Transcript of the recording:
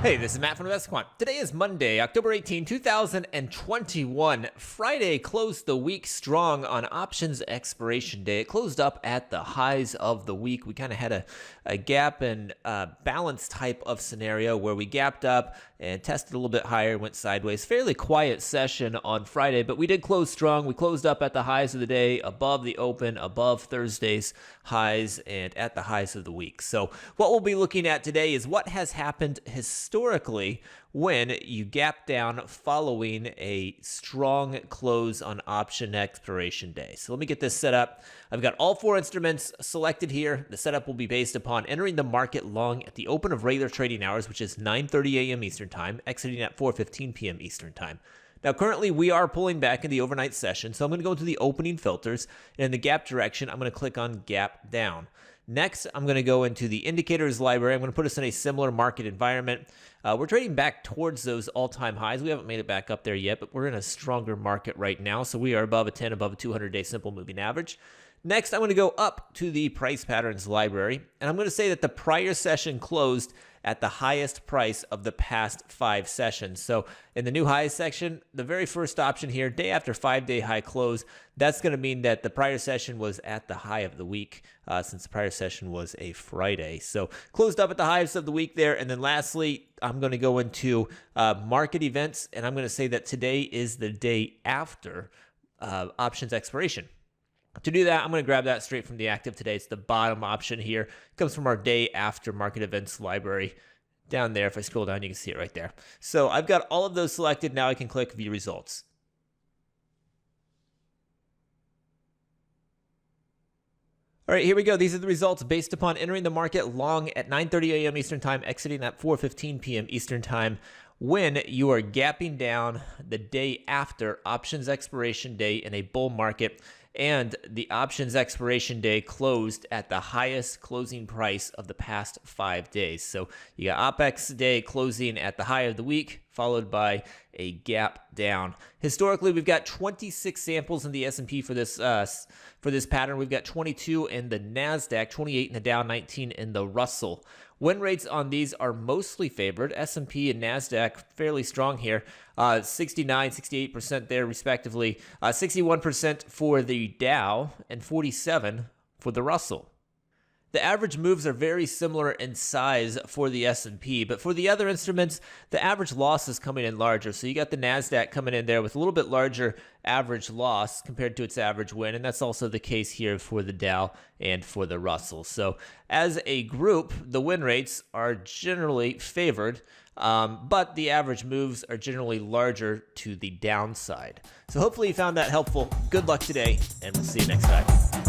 Hey, this is Matt from InvestiQuant. Today is Monday, October 18, 2021. Friday closed the week strong on options expiration day. It closed up at the highs of the week. We kind of had a gap and balance type of scenario where we gapped up and tested a little bit higher, went sideways. Fairly quiet session on Friday, but we did close strong. We closed up at the highs of the day, above the open, above Thursday's highs, and at the highs of the week. So what we'll be looking at today is what has happened historically when you gap down following a strong close on option expiration day. So let me get this set up. I've got all four instruments selected here. The setup will be based upon entering the market long at the open of regular trading hours, which is 9:30 a.m. Eastern Time, exiting at 4:15 p.m. Eastern Time. Now, currently, we are pulling back in the overnight session, so I'm going to go to the opening filters, and in the gap direction, I'm going to click on gap down. Next, I'm going to go into the indicators library. I'm going to put us in a similar market environment. We're trading back towards those all-time highs. We haven't made it back up there yet, but we're in a stronger market right now, so we are above a 10, above a 200-day simple moving average. Next, I'm going to go up to the price patterns library, and I'm going to say that the prior session closed at the highest price of the past 5 sessions. So in the new highs section, the very first option here, day after 5-day high close, that's going to mean that the prior session was at the high of the week, since the prior session was a Friday. So closed up at the highest of the week there. And then lastly, I'm going to go into market events, and I'm going to say that today is the day after options expiration. To do that, I'm going to grab that straight from the active today. It's the bottom option here. It comes from our day after market events library. Down there, if I scroll down, you can see it right there. So I've got all of those selected. Now I can click view results. All right, here we go. These are the results based upon entering the market long at 9:30 a.m. Eastern Time, exiting at 4:15 p.m. Eastern Time, when you are gapping down the day after options expiration day in a bull market, and the options expiration day closed at the highest closing price of the past 5 days. So you got OPEX day closing at the high of the week, followed by a gap down. Historically, we've got 26 samples in the S&P for this pattern. We've got 22 in the NASDAQ, 28 in the Dow, 19 in the Russell. Win rates on these are mostly favored. S&P and NASDAQ fairly strong here. 69, 68% there respectively. 61% for the Dow and 47% for the Russell. The average moves are very similar in size for the S&P, but for the other instruments, the average loss is coming in larger. So you got the NASDAQ coming in there with a little bit larger average loss compared to its average win, and that's also the case here for the Dow and for the Russell. So as a group, the win rates are generally favored, but the average moves are generally larger to the downside. So hopefully you found that helpful. Good luck today, and we'll see you next time.